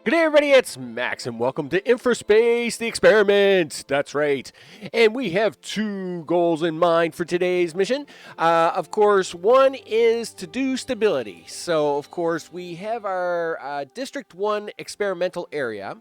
Good day, everybody. It's Max, and welcome to InfraSpace, the experiment. That's right. And we have two goals in mind for today's mission. Of course, one is to do stability. So, of course, we have our District 1 experimental area,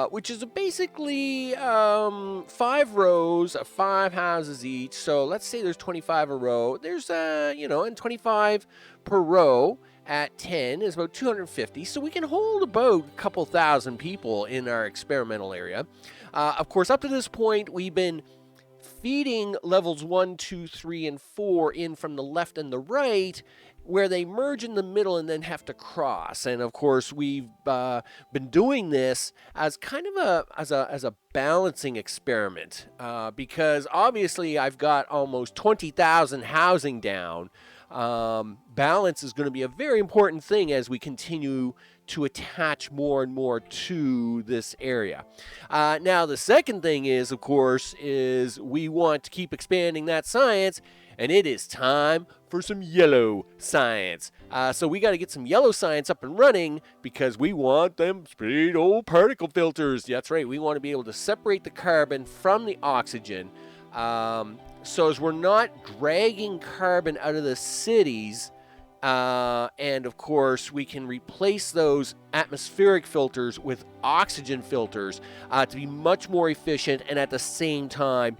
which is basically 5 rows of 5 houses each. So let's say there's 25 a row. There's, and 25 per row at 10 is about 250. So we can hold about a couple thousand people in our experimental area. Of course, up to this point, we've been feeding levels 1, 2, 3, and 4 in from the left and the right, where they merge in the middle and then have to cross. And of course, we've been doing this as kind of a balancing experiment, because obviously I've got almost 20,000 housing down. Balance is going to be a very important thing as we continue to attach more and more to this area. Now, the second thing is, of course, is we want to keep expanding that science, and it is time for some yellow science. So we got to get some yellow science up and running because we want them speed old particle filters. That's right. We want to be able to separate the carbon from the oxygen. So as we're not dragging carbon out of the cities, and of course we can replace those atmospheric filters with oxygen filters to be much more efficient, and at the same time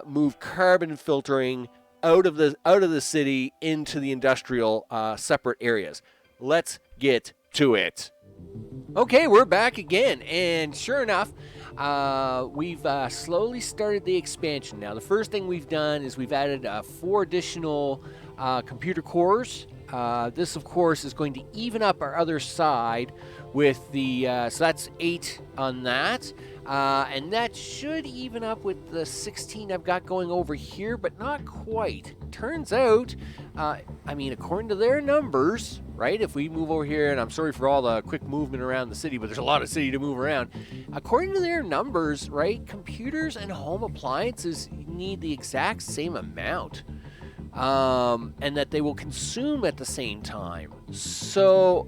move carbon filtering out of the city into the industrial separate areas. Let's get to it. Okay, we're back again, and sure enough, we've slowly started the expansion. Now, the first thing we've done is we've added 4 additional computer cores. This, of course, is going to even up our other side with the, so that's 8 on that. And that should even up with the 16 I've got going over here, but not quite. Turns out, according to their numbers, right, if we move over here, and I'm sorry for all the quick movement around the city, but there's a lot of city to move around. According to their numbers, right, computers and home appliances need the exact same amount, and that they will consume at the same time. So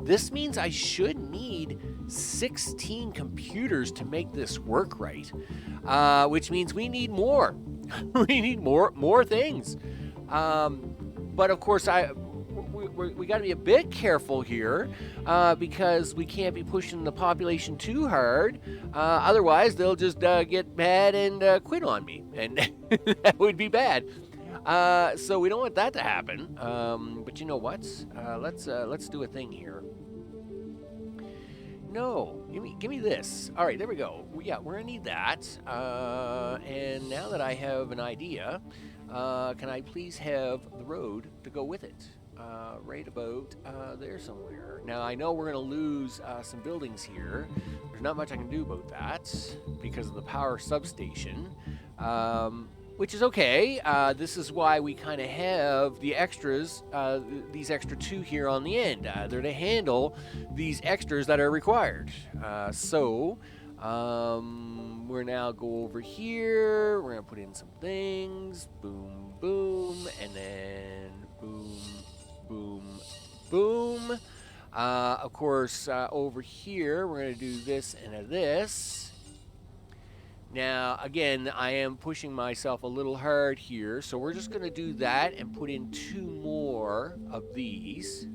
this means I should need 16 computers to make this work right, which means we need more. We need more things. But of course, we got to be a bit careful here, because we can't be pushing the population too hard. Otherwise, they'll just get mad and quit on me, and that would be bad. So we don't want that to happen. But you know what? Let's do a thing here. No, give me this. All right, there we go. Yeah, we're gonna need that. And now that I have an idea, can I please have the road to go with it? Right about there somewhere. Now, I know we're gonna lose some buildings here. There's not much I can do about that because of the power substation. Which is okay. This is why we kind of have the extras, these extra 2 here on the end. They're to handle these extras that are required. So we're now go over here. We're going to put in some things. Boom, boom, and then boom, boom, boom. Of course, over here, we're going to do this and this. Now, again, I am pushing myself a little hard here, so we're just going to do that and put in 2 more of these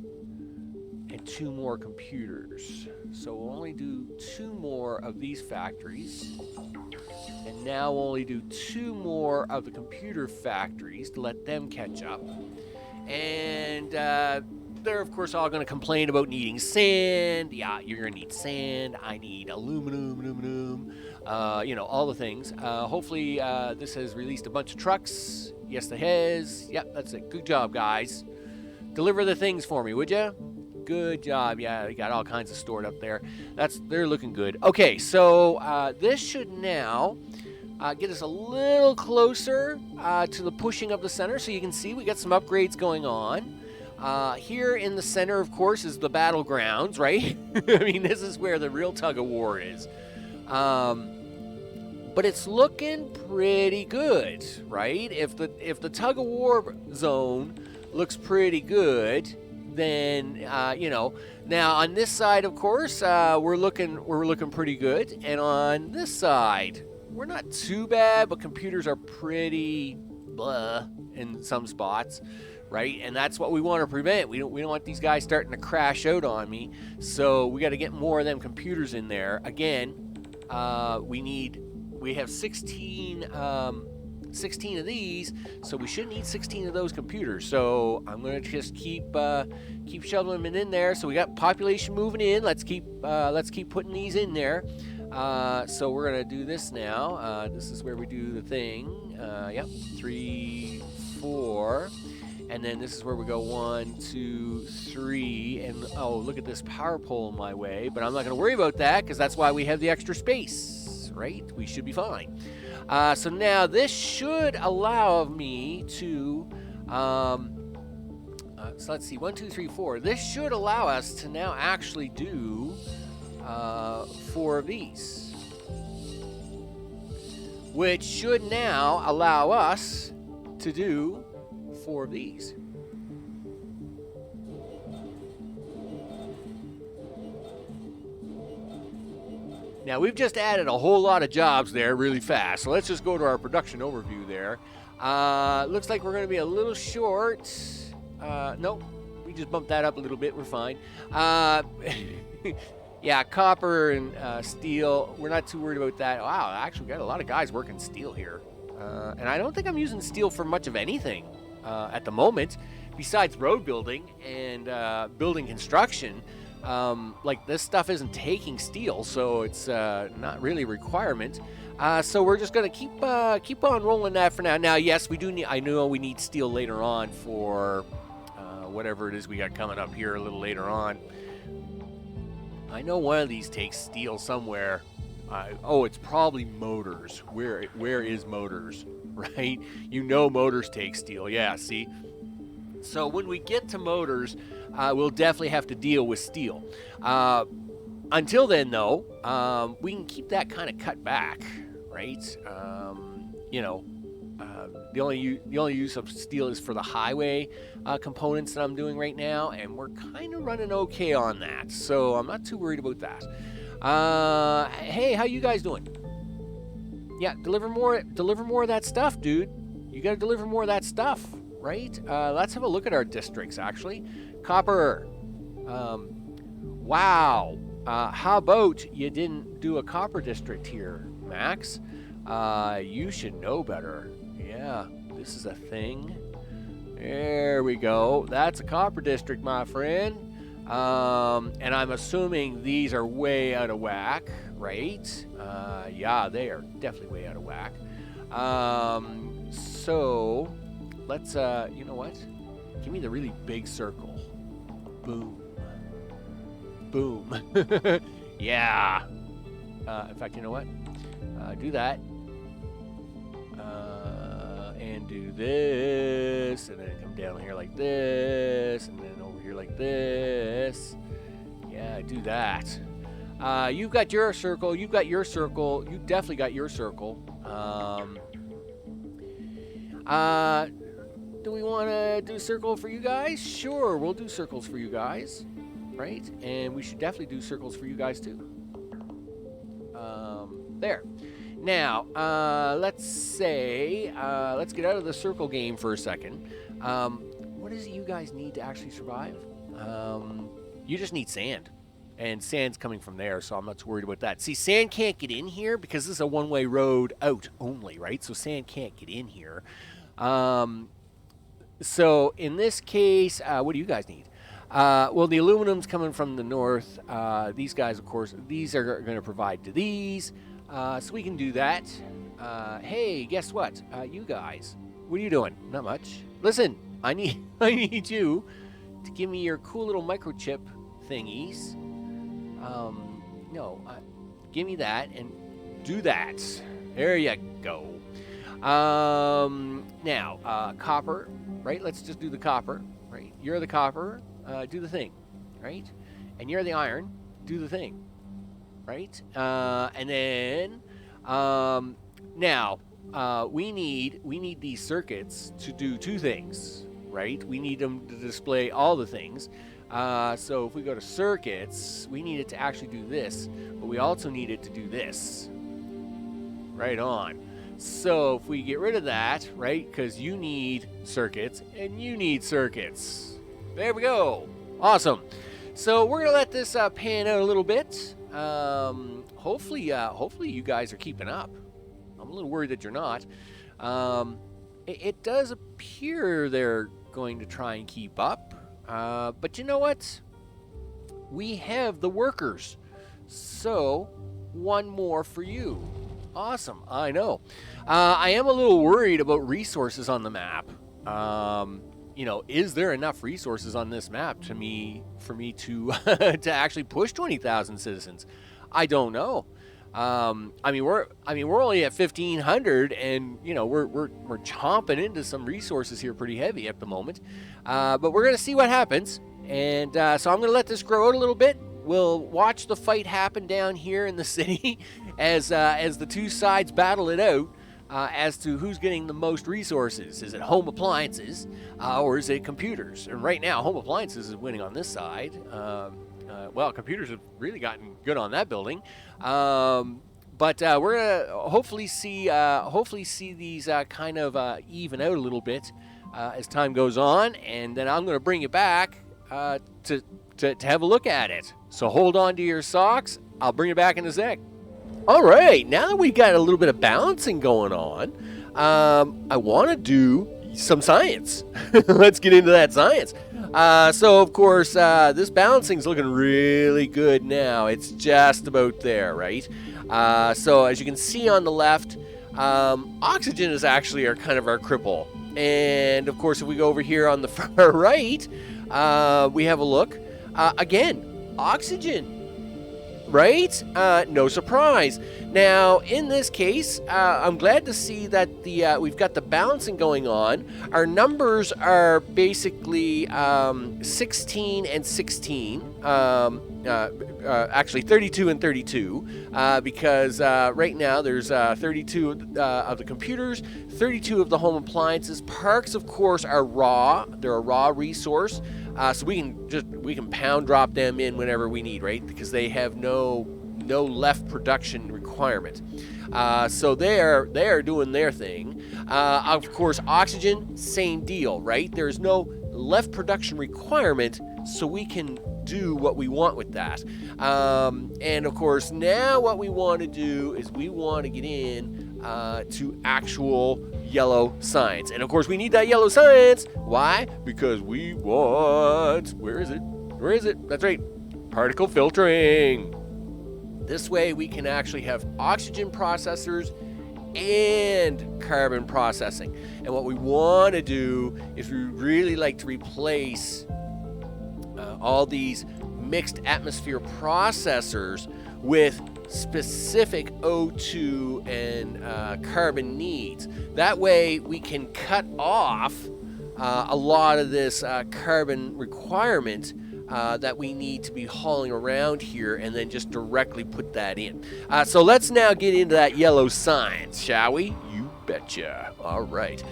and 2 more computers. So we'll only do 2 more of these factories, and now we'll only do 2 more of the computer factories to let them catch up. And they're, of course, all going to complain about needing sand. Yeah, you're going to need sand. I need aluminum. All the things. Hopefully, this has released a bunch of trucks. Yes, it has. Yep, that's it. Good job, guys. Deliver the things for me, would you? Good job. Yeah, we got all kinds of stored up there. They're looking good. Okay, so this should now get us a little closer to the pushing of the center. So you can see we got some upgrades going on. Here in the center, of course, is the battlegrounds, right? I mean, this is where the real tug-of-war is. But it's looking pretty good, right? If the tug-of-war zone looks pretty good, then you know. Now on this side, of course, we're looking pretty good, and on this side, we're not too bad, but computers are pretty blah in some spots, right? And that's what we want to prevent. We don't want these guys starting to crash out on me. So we got to get more of them computers in there. Again, we have 16 of these, so we should need 16 of those computers. So I'm gonna just keep shoveling them in there. So we got population moving in. Let's keep putting these in there. So we're gonna do this now. This is where we do the thing. Yep, 3, 4, and then this is where we go 1, 2, 3, and oh, look at this power pole in my way. But I'm not gonna worry about that because that's why we have the extra space, right? We should be fine. So now this should allow me to, so let's see, 1, 2, 3, 4. This should allow us to now actually do 4 of these, which should now allow us to do 4 of these. Now, we've just added a whole lot of jobs there really fast, so let's just go to our production overview there. Looks like we're going to be a little short. Nope, we just bumped that up a little bit. We're fine. Yeah, copper and steel, we're not too worried about that. Wow, actually, we got a lot of guys working steel here. And I don't think I'm using steel for much of anything at the moment, besides road building and building construction. Like this stuff isn't taking steel, so it's not really a requirement. So we're just gonna keep on rolling that for now. Now, yes, we do need. I know we need steel later on for whatever it is we got coming up here a little later on. I know one of these takes steel somewhere. Oh, it's probably motors. Where is motors? Right? You know, motors take steel. Yeah. See. So when we get to motors, we'll definitely have to deal with steel. Until then, though, we can keep that kind of cut back, right? You know, the only use of steel is for the highway components that I'm doing right now, and we're kind of running okay on that. So I'm not too worried about that. Hey, how you guys doing? Yeah, deliver more of that stuff, dude. You got to deliver more of that stuff. Right? Let's have a look at our districts, actually. Copper. Wow. How about you didn't do a copper district here, Max? You should know better. Yeah, this is a thing. There we go. That's a copper district, my friend. And I'm assuming these are way out of whack, right? Yeah, they are definitely way out of whack. So... let's, you know what? Give me the really big circle. Boom. Boom. Yeah. In fact, you know what? Do that. And do this. And then come down here like this. And then over here like this. Yeah, do that. You've got your circle. You've got your circle. You definitely got your circle. Do we want to do circle for you guys? Sure, we'll do circles for you guys, right? And we should definitely do circles for you guys too. There. Now, let's say, let's get out of the circle game for a second. What is it you guys need to actually survive? You just need sand. And sand's coming from there, so I'm not too worried about that. See, sand can't get in here because this is a one-way road out only, right? So sand can't get in here. So in this case, what do you guys need? Well, the aluminum's coming from the north. These guys, of course, these are going to provide to these. So we can do that. Hey, guess what? You guys, what are you doing? Not much. Listen, I need you to give me your cool little microchip thingies. Give me that and do that. There you go. Now, copper, right? Let's just do the copper, right? You're the copper, do the thing, right? And you're the iron, do the thing, right? And then, now, we need these circuits to do 2 things. right? We need them to display all the things. So if we go to circuits, we need it to actually do this, but we also need it to do this. Right on. So if we get rid of that, right, because you need circuits and you need circuits. There we go. Awesome. So we're going to let this pan out a little bit. Hopefully you guys are keeping up. I'm a little worried that you're not. It does appear they're going to try and keep up. But you know what? We have the workers. So one more for you. Awesome. I know. I am a little worried about resources on the map. You know, is there enough resources on this map for me to to actually push 20,000 citizens? I don't know. I mean we're only at 1,500, and you know we're chomping into some resources here pretty heavy at the moment. But we're gonna see what happens, and so I'm gonna let this grow out a little bit. We'll watch the fight happen down here in the city as the two sides battle it out as to who's getting the most resources. Is it home appliances or is it computers? And right now, home appliances is winning on this side. Well, computers have really gotten good on that building. But we're gonna hopefully see these kind of even out a little bit as time goes on, and then I'm gonna bring you back to have a look at it. So hold on to your socks. I'll bring you back in a sec. All right, now that we've got a little bit of balancing going on, I want to do some science. Let's get into that science. So, of course, this balancing's looking really good now. It's just about there, right? So, as you can see on the left, oxygen is actually kind of our cripple. And, of course, if we go over here on the far right, we have a look. Again, oxygen. Right? No surprise. Now, in this case, I'm glad to see that we've got the balancing going on. Our numbers are basically 16 and 16. Actually, 32 and 32, because right now there's 32 of the computers, 32 of the home appliances. Parks, of course, are raw. They're a raw resource. So we can pound drop them in whenever we need, right? Because they have no left production requirement. So they're doing their thing. Of course, oxygen, same deal, right? There's no left production requirement, so we can do what we want with that. And of course, now what we want to do is we want to get in to actual yellow science. And of course, we need that yellow science. Why? Because we want, where is it? That's right, particle filtering. This way we can actually have oxygen processors and carbon processing. And what we want to do is we really like to replace all these mixed atmosphere processors with specific O2 and carbon needs. That way we can cut off a lot of this carbon requirement that we need to be hauling around here, and then just directly put that in. So let's now get into that yellow science, shall we? You betcha. All right.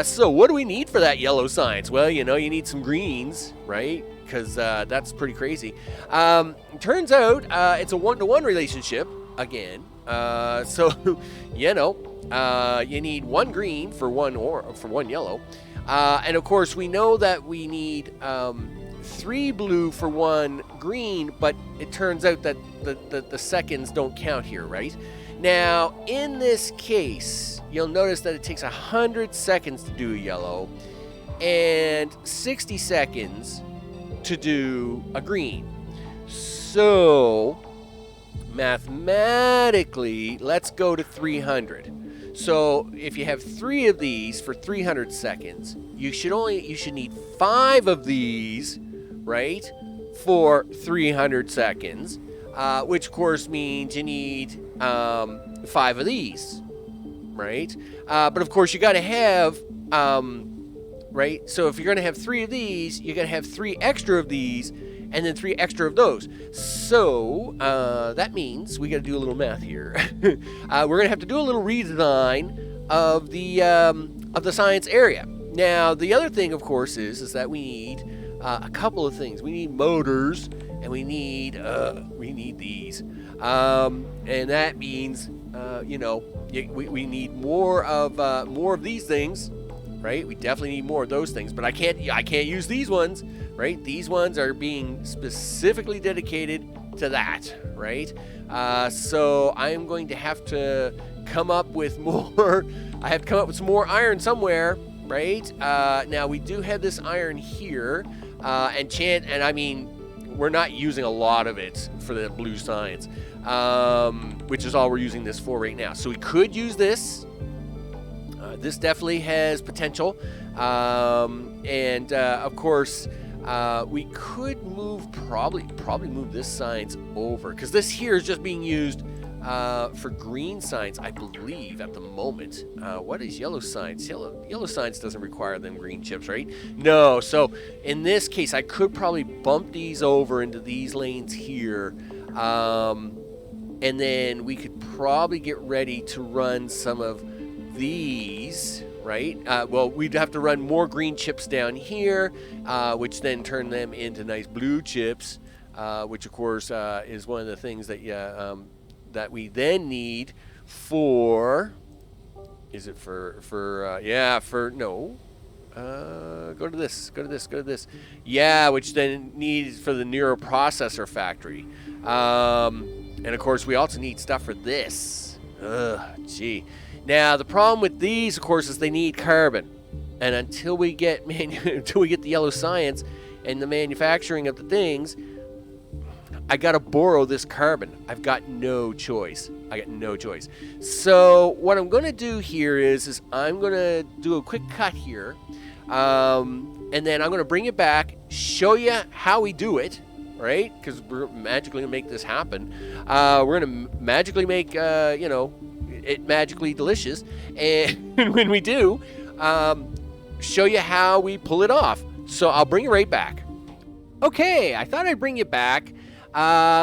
So what do we need for that yellow science? Well, you know, you need some greens, right? Because that's pretty crazy. Turns out it's a one-to-one relationship again. So you know, you need one green for one yellow, and of course we know that we need 3 blue for 1 green, but it turns out that the seconds don't count here, right? Now, in this case, you'll notice that it takes 100 seconds to do a yellow and 60 seconds to do a green. So, mathematically, let's go to 300. So, if you have 3 of these for 300 seconds, you should need 5 of these, right, for 300 seconds, which of course means you need 5 of these, right? But of course you got to have, right? So if you're going to have 3 of these, you got to have 3 extra of these, and then 3 extra of those. So that means we got to do a little math here. We're going to have to do a little redesign of the science area. Now, the other thing, of course, is that we need a couple of things. We need motors, and we need these. And that means, you know, we need more of these things, right? We definitely need more of those things. But I can't use these ones, right? These ones are being specifically dedicated to that, right? So I'm going to have to come up with more. I have to come up with some more iron somewhere, right? Now we do have this iron here, and I mean, we're not using a lot of it for the blue science, which is all we're using this for right now. So we could use this. This definitely has potential, and of course, we could probably move this science over, because this here is just being used for green science, I believe, at the moment. What is yellow science? Yellow science doesn't require them green chips, right? No. So in this case, I could probably bump these over into these lanes here, and then we could probably get ready to run some of these, right? Well, we'd have to run more green chips down here, which then turn them into nice blue chips, which of course is one of the things that that we then need for. Is it for no? Go to this. Yeah, which then needs for the neuroprocessor factory, and of course we also need stuff for this. Gee. Now, the problem with these, of course, is they need carbon. And until we get the yellow science and the manufacturing of the things, I got to borrow this carbon. I've got no choice. So what I'm going to do here is I'm going to do a quick cut here. And then I'm going to bring it back, show you how we do it, right? Because we're magically going to make this happen. We're going to magically make, it magically delicious, and when we do, show you how we pull it off. So I'll bring you right back. Okay, I thought I'd bring you back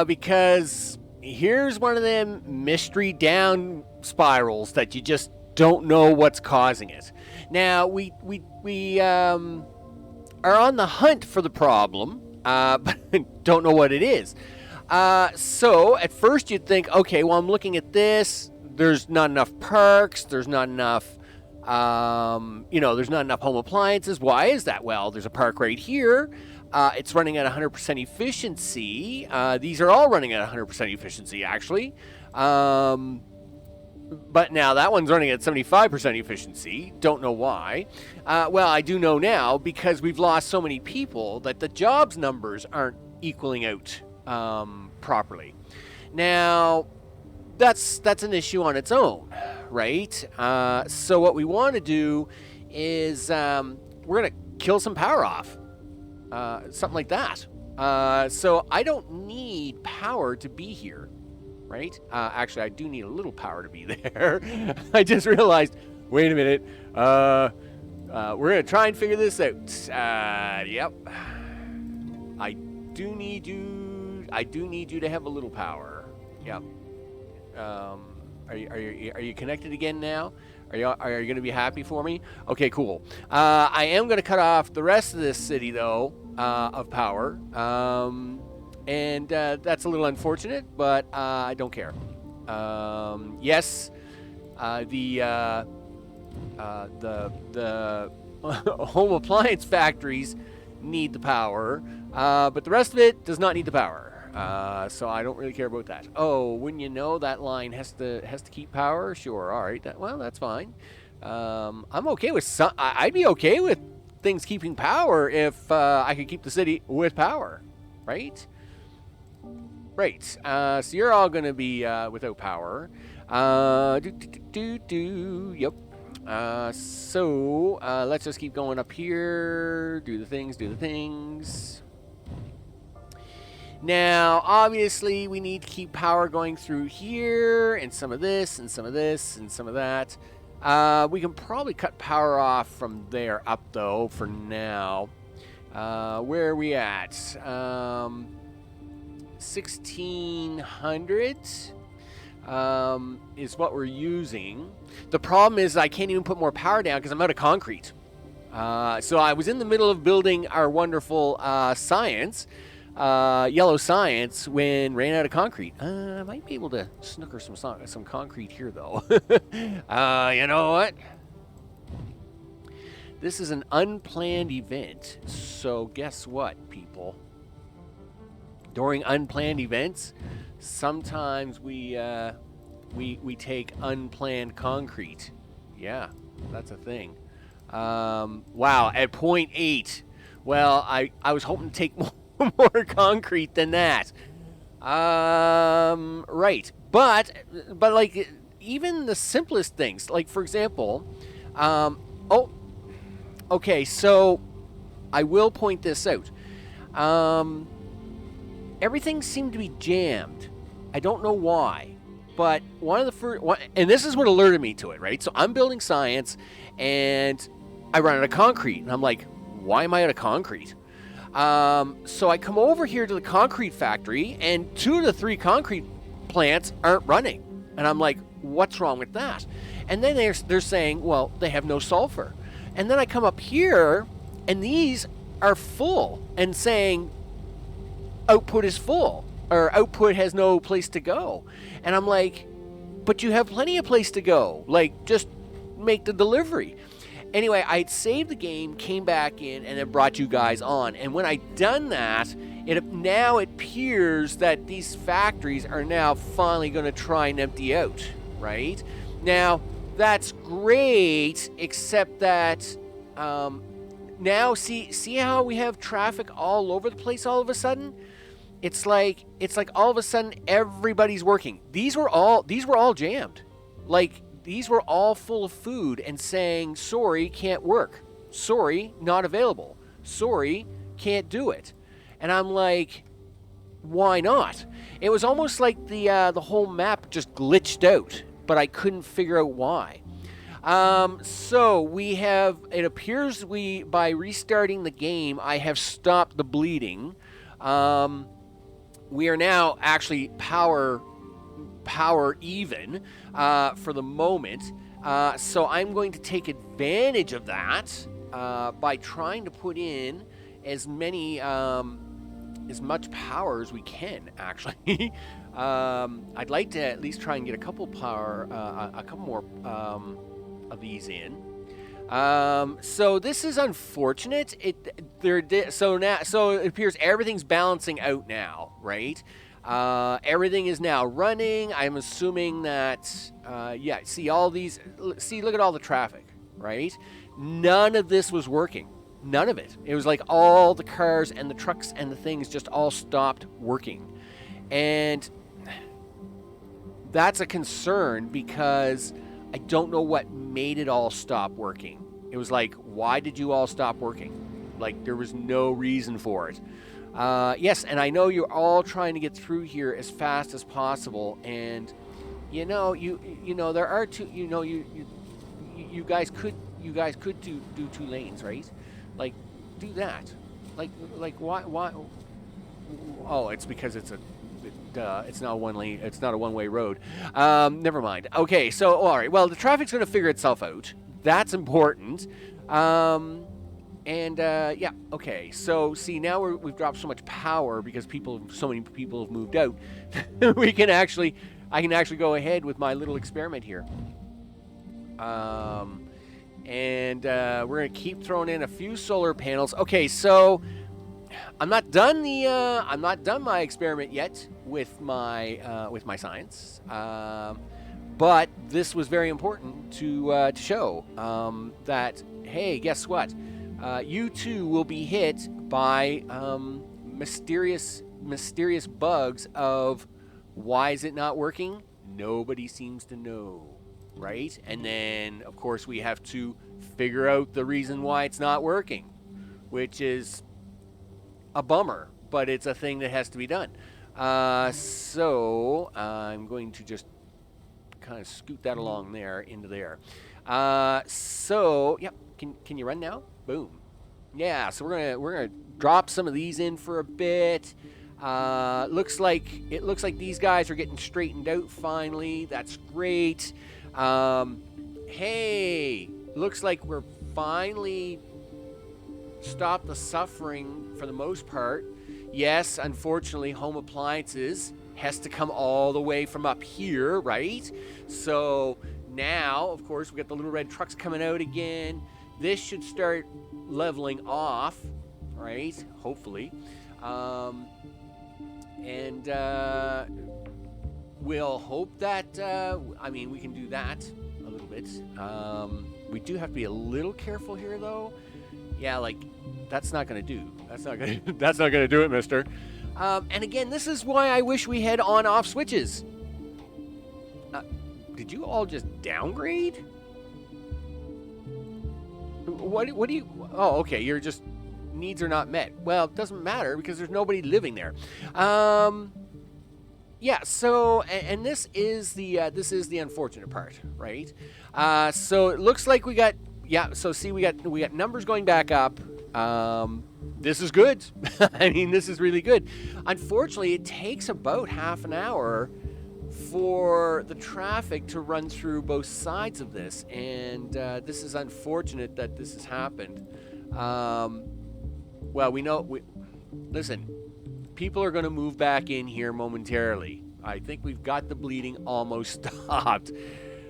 because here's one of them mystery down spirals that you just don't know what's causing it. Now we are on the hunt for the problem, but don't know what it is. So at first you'd think, okay, well, I'm looking at this. There's not enough perks. There's not enough, there's not enough home appliances. Why is that? Well, there's a park right here. It's running at 100% efficiency. These are all running at 100% efficiency, actually. But now that one's running at 75% efficiency. Don't know why. Well, I do know now, because we've lost so many people that the jobs numbers aren't equaling out properly. Now, that's an issue on its own, right? So what we want to do is we're going to kill some power off, something like that. So I don't need power to be here, right? Actually, I do need a little power to be there. I just realized, wait a minute, we're going to try and figure this out. Yep. I do need you to have a little power. Yep. Are you connected again now? Are you going to be happy for me? Okay, cool. I am going to cut off the rest of this city though of power, and that's a little unfortunate, but I don't care. Yes, the home appliance factories need the power, but the rest of it does not need the power. So I don't really care about that. Oh, wouldn't you know, that line has to keep power? Sure, all right. That's fine. I'm okay with I'd be okay with things keeping power if I could keep the city with power, right? Right. So you're all going to be without power. Yep. So let's just keep going up here. Do the things. Now, obviously, we need to keep power going through here, and some of this, and some of this, and some of that. We can probably cut power off from there up, though, for now. Where are we at? 1600 is what we're using. The problem is I can't even put more power down because I'm out of concrete. So I was in the middle of building our wonderful science, yellow science, when ran out of concrete. I might be able to snooker some concrete here, though. You know what? This is an unplanned event. So guess what, people? During unplanned events, sometimes we take unplanned concrete. Yeah, that's a thing. Wow, at 0.8. Well, I was hoping to take more concrete than that. Right. But like, even the simplest things, like, for example, oh, okay, so I will point this out. Everything seemed to be jammed. I don't know why, but one of the first, and this is what alerted me to it, right? So I'm building science, and I run out of concrete, and I'm like, why am I out of concrete? So I come over here to the concrete factory, and 2 of the 3 concrete plants aren't running, and I'm like, what's wrong with that? And then they're saying, well, they have no sulfur. And then I come up here, and these are full, and saying output is full, or output has no place to go. And I'm like, but you have plenty of place to go. Like, just make the delivery. Anyway, I'd saved the game, came back in, and then brought you guys on. And when I'd done that, now it appears that these factories are now finally going to try and empty out, right? Now, that's great, except that now see how we have traffic all over the place all of a sudden? It's like all of a sudden everybody's working. These were all jammed. Like, these were all full of food and saying, sorry, can't work. Sorry, not available. Sorry, can't do it. And I'm like, why not? It was almost like the whole map just glitched out, but I couldn't figure out why. So we have, it appears by restarting the game, I have stopped the bleeding. We are now actually power even for the moment. So I'm going to take advantage of that by trying to put in as much power as we can, actually. I'd like to at least try and get a couple more of these in. So this is unfortunate. So it appears everything's balancing out now, right? Everything is now running. I'm assuming that look at all the traffic, right? None of this was working. None of it. It was like all the cars and the trucks and the things just all stopped working. And that's a concern because I don't know what made it all stop working. It was like, why did you all stop working? Like, there was no reason for it. Yes, and I know you're all trying to get through here as fast as possible, and you know there are two. You guys could do 2 lanes, right? Like, do that. Like why? Oh, it's because it's not one lane. It's not a one-way road. Never mind. Okay, so all right. Well, the traffic's going to figure itself out. That's important. Yeah, okay. So see, now we've dropped so much power because so many people have moved out. I can actually go ahead with my little experiment here. We're gonna keep throwing in a few solar panels. Okay, so I'm not done my experiment yet with my science. But this was very important to show that, hey, guess what? You too will be hit by mysterious bugs of why is it not working? Nobody seems to know, right? And then, of course, we have to figure out the reason why it's not working, which is a bummer, but it's a thing that has to be done. So I'm going to just kind of scoot that along there into there. So yep, can you run now? Boom. Yeah, so we're gonna drop some of these in for a bit. It looks like these guys are getting straightened out finally. That's great. Hey, looks like we're finally stop the suffering for the most part. Yes, unfortunately, home appliances has to come all the way from up here, right? So now, of course, we got the little red trucks coming out again. This should start leveling off, right? Hopefully. And we'll hope that, I mean, we can do that a little bit. We do have to be a little careful here, though. Yeah, like, that's not going to do. That's not going to do it, mister. And again, this is why I wish we had on-off switches. Did you all just downgrade? What do you... Oh, okay, you're just... Needs are not met. Well, it doesn't matter because there's nobody living there. Yeah, so... And this is the unfortunate part, right? So it looks like we got... Yeah, so see, we got numbers going back up. This is good. I mean, this is really good. Unfortunately, it takes about half an hour for the traffic to run through both sides of this, and this is unfortunate that this has happened. Well, listen, people are going to move back in here momentarily. I think we've got the bleeding almost stopped.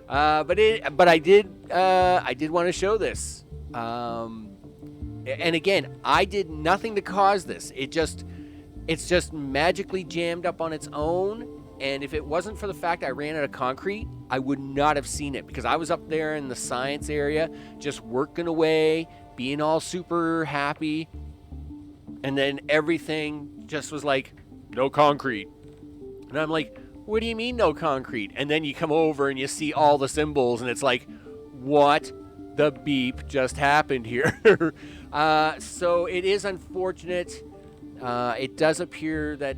But I did want to show this. And again, I did nothing to cause this. It's just magically jammed up on its own. And if it wasn't for the fact I ran out of concrete, I would not have seen it, because I was up there in the science area just working away, being all super happy. And then everything just was like, no concrete. And I'm like, what do you mean no concrete? And then you come over and you see all the symbols and it's like, what the beep just happened here? So it is unfortunate. It does appear that,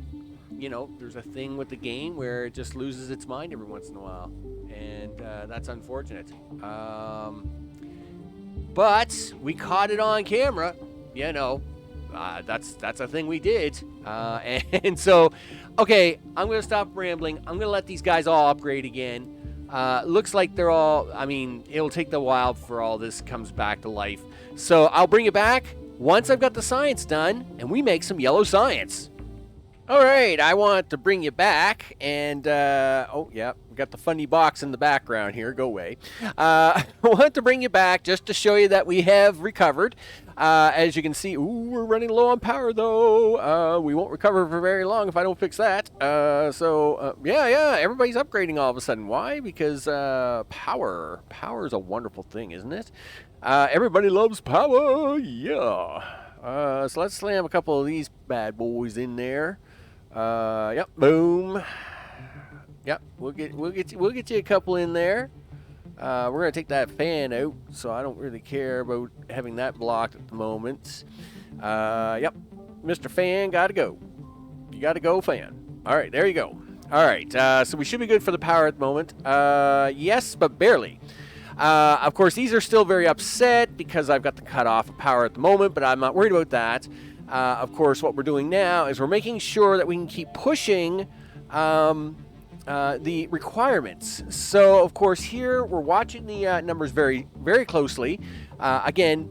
you know, there's a thing with the game where it just loses its mind every once in a while. And that's unfortunate. But we caught it on camera, you know. That's a thing we did. And so, okay, I'm going to stop rambling. I'm going to let these guys all upgrade again. Looks like they're all, I mean, it'll take a while for all this comes back to life. So I'll bring it back once I've got the science done and we make some yellow science. All right, I want to bring you back, and, oh, yeah, we got the funny box in the background here. Go away. I want to bring you back just to show you that we have recovered. As you can see, ooh, we're running low on power, though. We won't recover for very long if I don't fix that. Yeah, everybody's upgrading all of a sudden. Why? Because power. Power is a wonderful thing, isn't it? Everybody loves power, yeah. So let's slam a couple of these bad boys in there. Yep, boom. Yep, we'll get you a couple in there. We're gonna take that fan out, so I don't really care about having that blocked at the moment. Yep, Mr. Fan, gotta go. You gotta go, fan. All right, there you go. All right, so we should be good for the power at the moment. Yes, but barely. Of course, these are still very upset because I've got the cutoff of power at the moment, but I'm not worried about that. Of course, what we're doing now is we're making sure that we can keep pushing the requirements. So, of course, here we're watching the numbers very, very closely. Again,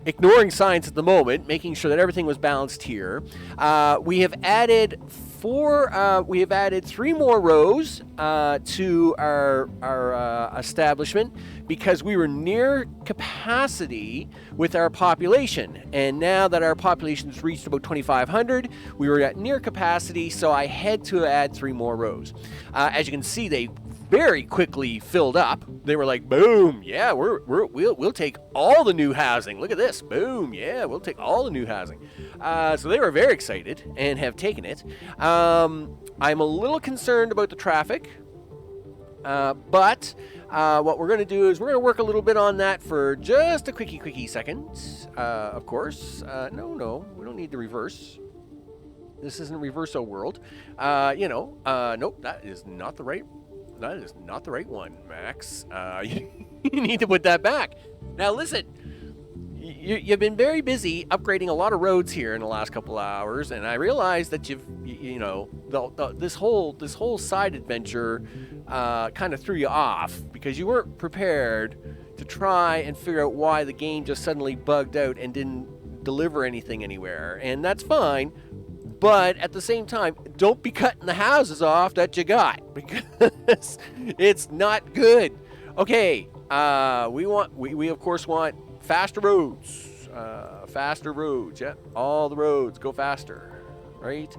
ignoring science at the moment, making sure that everything was balanced here. We have added three more rows to our establishment because we were near capacity with our population. And now that our population has reached about 2,500, we were at near capacity, so I had to add three more rows. As you can see, they very quickly filled up. They were like, boom, yeah, we'll take all the new housing. Look at this, boom, yeah, we'll take all the new housing. So they were very excited and have taken it. I'm a little concerned about the traffic, but what we're going to do is we're going to work a little bit on that for just a quickie second. Of course, no, we don't need the reverse. This isn't Reverso World. Nope, that is not the right one, Max. You need to put that back. Now listen, you've been very busy upgrading a lot of roads here in the last couple of hours, and I realize that this whole side adventure kind of threw you off because you weren't prepared to try and figure out why the game just suddenly bugged out and deliver anything anywhere, and that's fine. But at the same time, don't be cutting the houses off that you got, because it's not good. Okay, we of course want faster roads. Faster roads, yeah. All the roads go faster, right?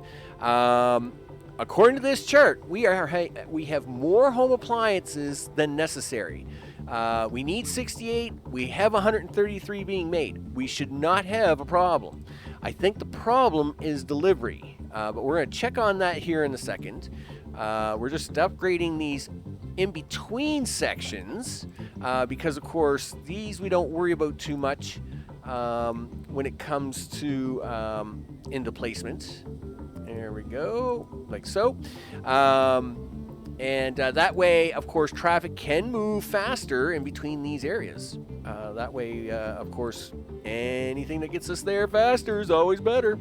According to this chart, we have more home appliances than necessary. We need 68. We have 133 being made. We should not have a problem. I think the problem is delivery, but we're going to check on that here in a second. We're just upgrading these in between sections because, of course, these we don't worry about too much when it comes to into placement. There we go, like so. And that way, of course, traffic can move faster in between these areas. That way, of course, anything that gets us there faster is always better.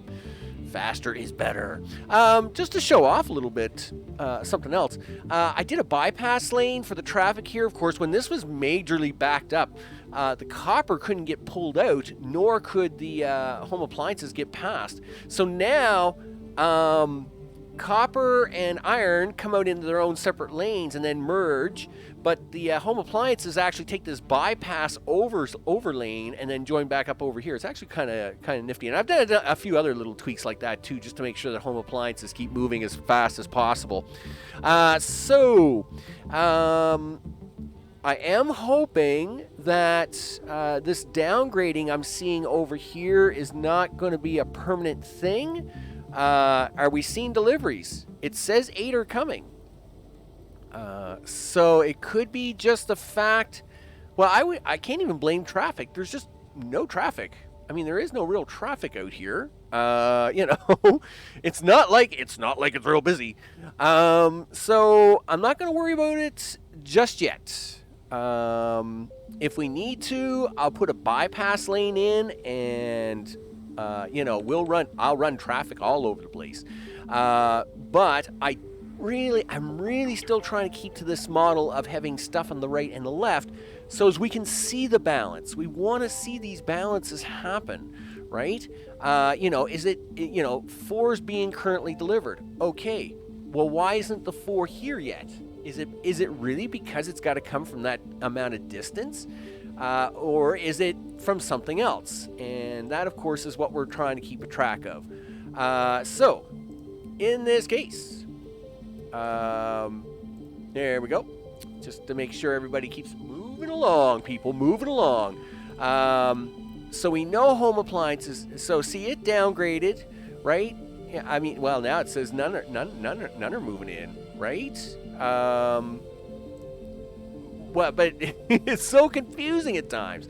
Faster is better. Just to show off a little bit, something else. I did a bypass lane for the traffic here. Of course, when this was majorly backed up, the copper couldn't get pulled out, nor could the home appliances get past. So now, copper and iron come out into their own separate lanes and then merge, but the home appliances actually take this bypass over lane and then join back up over here. It's actually kind of nifty, and I've done a few other little tweaks like that too, just to make sure that home appliances keep moving as fast as possible. I am hoping that this downgrading I'm seeing over here is not going to be a permanent thing. Are we seeing deliveries? It says 8 are coming. So it could be just the fact. Well, I can't even blame traffic. There's just no traffic. I mean, there is no real traffic out here. It's not like it's real busy. So I'm not going to worry about it just yet. If we need to, I'll put a bypass lane in, and I'll run traffic all over the place. But I'm really still trying to keep to this model of having stuff on the right and the left, so as we can see the balance. We want to see these balances happen, right? Is it 4 is being currently delivered? Okay, well, why isn't the 4 here yet? Is it really because it's got to come from that amount of distance? Or is it from something else? And that, of course, is what we're trying to keep a track of. So, in this case, there we go. Just to make sure everybody keeps moving along, people, moving along. So we know home appliances. So see, it downgraded, right? Yeah, I mean, well, now it says none are moving in, right? Well, but it's so confusing at times.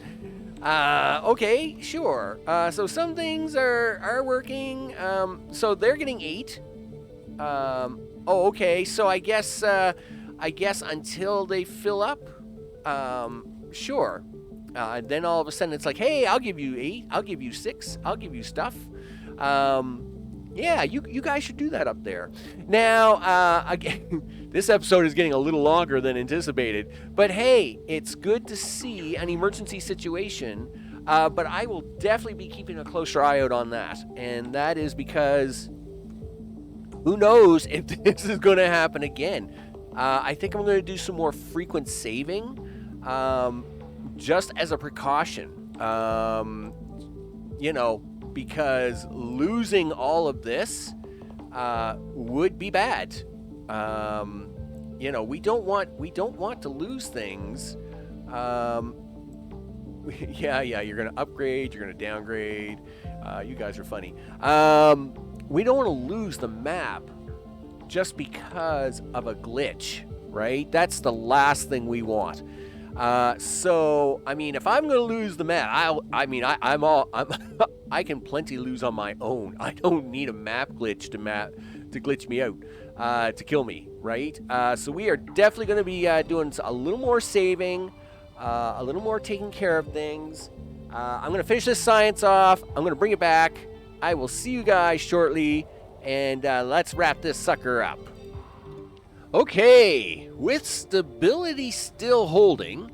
Okay, sure. So some things are working. So they're getting 8. Okay. So I guess until they fill up. Sure. Then all of a sudden it's like, hey, I'll give you 8. I'll give you 6. I'll give you stuff. Yeah, you guys should do that up there. Now, again, this episode is getting a little longer than anticipated, but hey, it's good to see an emergency situation, but I will definitely be keeping a closer eye out on that, and that is because who knows if this is going to happen again. I think I'm going to do some more frequent saving, just as a precaution, because losing all of this would be bad. We don't want to lose things. Yeah, you're gonna upgrade, you're gonna downgrade. You guys are funny. We don't want to lose the map just because of a glitch, right? That's the last thing we want. So I mean, if I'm going to lose the map, I can plenty lose on my own. I don't need a map glitch to glitch me out, to kill me, right? So we are definitely going to be doing a little more saving, a little more taking care of things. I'm going to finish this science off. I'm going to bring it back. I will see you guys shortly, and let's wrap this sucker up. Okay, with stability still holding,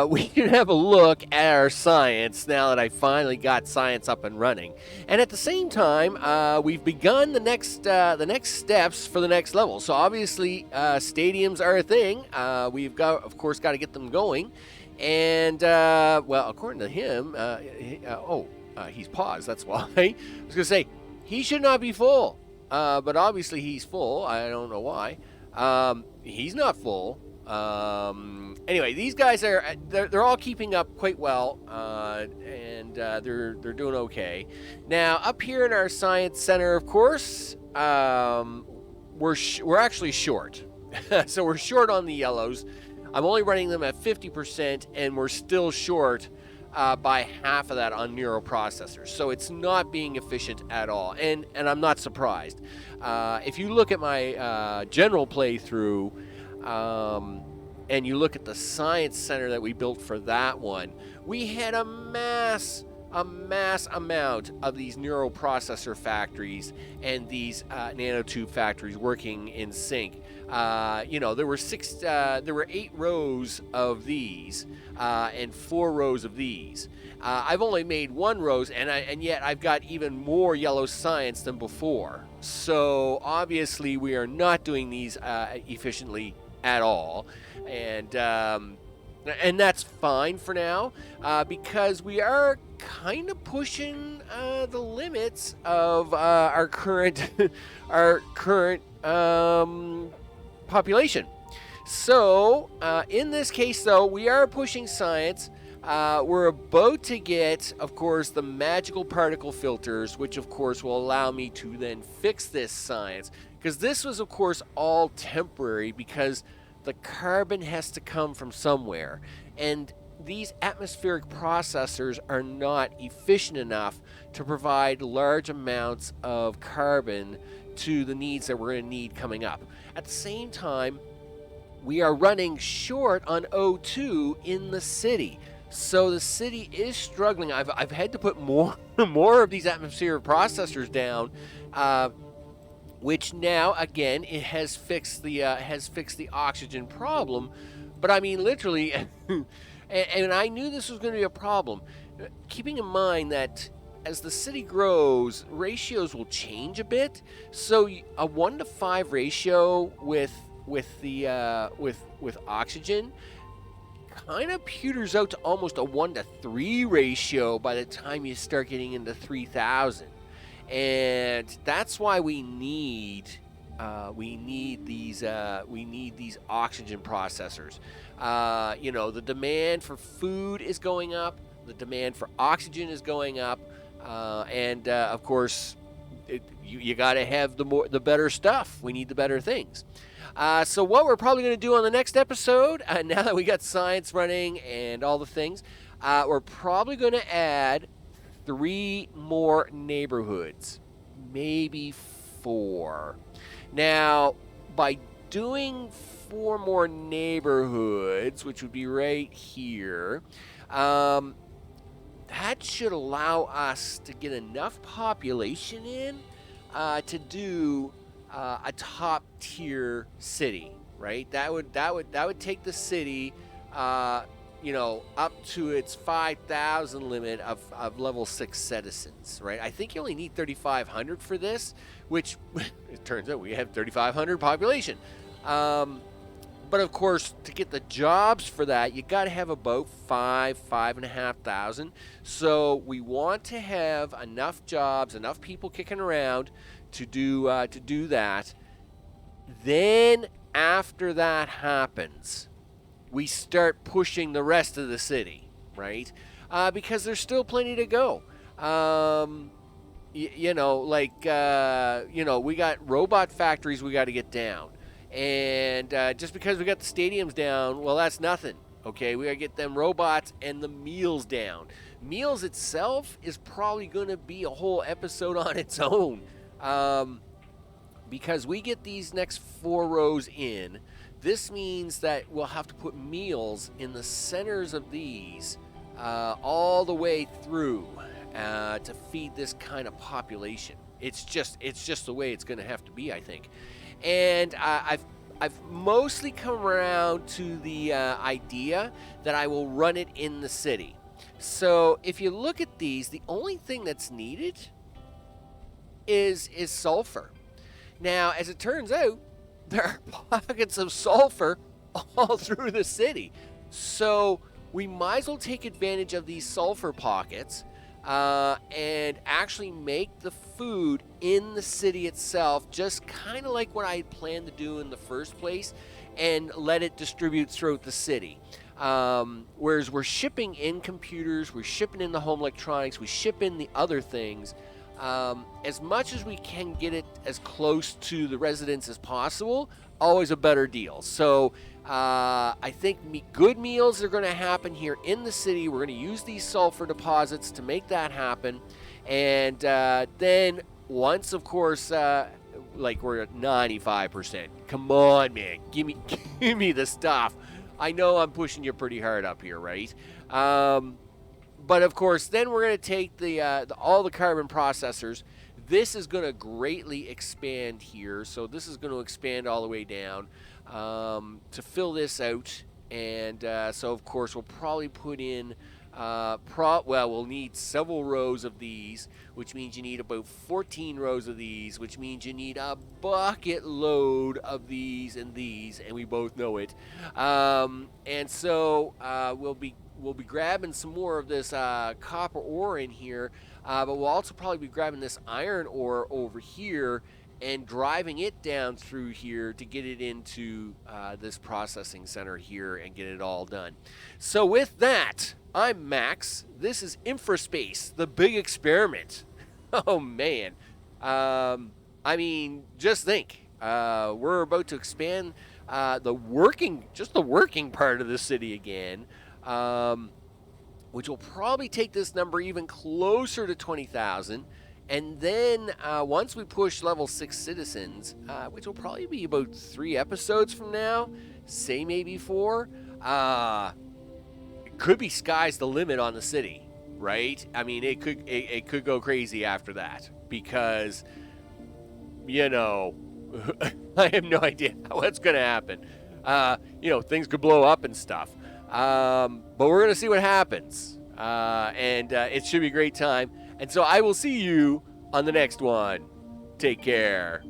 we can have a look at our science now that I finally got science up and running. And at the same time, we've begun the next steps for the next level. So obviously, stadiums are a thing. We've got, of course, got to get them going. And well, according to him, he's paused. That's why I was gonna say he should not be full. But obviously he's full. I don't know why. He's not full. Anyway, these guys they're all keeping up quite well, and they're doing okay. Now, up here in our science center, of course, we're actually short. So we're short on the yellows. I'm only running them at 50%, and we're still short by half of that on neural processors. So it's not being efficient at all, and I'm not surprised. If you look at my general playthrough, and you look at the science center that we built for that one, we had a mass amount of these neural processor factories and these nanotube factories working in sync. There were 8 rows of these and 4 rows of these. I've only made 1 rows, and yet I've got even more yellow science than before. So obviously we are not doing these efficiently at all, and that's fine for now, because we are kind of pushing the limits of our current population. So in this case, though, we are pushing science. We're about to get, of course, the magical particle filters, which of course will allow me to then fix this science, because this was, of course, all temporary, because the carbon has to come from somewhere, and these atmospheric processors are not efficient enough to provide large amounts of carbon to the needs that we're going to need coming up. At the same time, we are running short on O2 in the city. So the city is struggling. I've had to put more of these atmospheric processors down, which now again it has fixed the oxygen problem. But I mean, literally, and I knew this was going to be a problem. Keeping in mind that as the city grows, ratios will change a bit. So a 1-to-5 ratio with oxygen kind of peters out to almost a 1-to-3 ratio by the time you start getting into 3000, and that's why we need these oxygen processors. The demand for food is going up, the demand for oxygen is going up, and of course, you got to have the better stuff. We need the better things. So what we're probably going to do on the next episode, now that we got science running and all the things, we're probably going to add 3 more neighborhoods, maybe 4. Now, by doing 4 more neighborhoods, which would be right here, that should allow us to get enough population in to do a top tier city, right? That would take the city, up to its 5,000 limit of level 6 citizens, right? I think you only need 3,500 for this, which it turns out we have 3,500 population. But of course, to get the jobs for that, you got to have about 5,500. So we want to have enough jobs, enough people kicking around to do that. Then after that happens, we start pushing the rest of the city, right? Because there's still plenty to go. We got robot factories we got to get down. And just because we got the stadiums down, well, that's nothing. Okay, we got to get them robots and the meals down. Meals itself is probably going to be a whole episode on its own. Because we get these next 4 rows in, this means that we'll have to put meals in the centers of these all the way through to feed this kind of population. It's just the way it's going to have to be, I think. And I've mostly come around to the idea that I will run it in the city. So if you look at these, the only thing that's needed is sulfur. Now, as it turns out, there are pockets of sulfur all through the city. So we might as well take advantage of these sulfur pockets and actually make the food in the city itself, just kind of like what I had planned to do in the first place, and let it distribute throughout the city. Whereas we're shipping in computers, we're shipping in the home electronics, we ship in the other things. As much as we can get it as close to the residents as possible, always a better deal. So I think good meals are going to happen here in the city. We're going to use these sulfur deposits to make that happen. And then once, of course, like we're at 95%. Come on, man. Give me the stuff. I know I'm pushing you pretty hard up here, right? But of course, then we're going to take all the carbon processors. This is going to greatly expand here. So this is going to expand all the way down to fill this out. And so, of course, we'll probably put in, we'll need several rows of these, which means you need about 14 rows of these, which means you need a bucket load of these, and we both know it. And so we'll be grabbing some more of this copper ore in here, but we'll also probably be grabbing this iron ore over here and driving it down through here to get it into this processing center here and get it all done. So with that, I'm Max. This is InfraSpace, the big experiment. Oh man. I mean, just think. We're about to expand the working part of the city again. Which will probably take this number even closer to 20,000. And then once we push level 6 citizens, which will probably be about 3 episodes from now, say maybe 4, it could be sky's the limit on the city, right? I mean, it could go crazy after that because, I have no idea what's going to happen. Things could blow up and stuff. But we're going to see what happens. And it should be a great time. And so I will see you on the next one. Take care.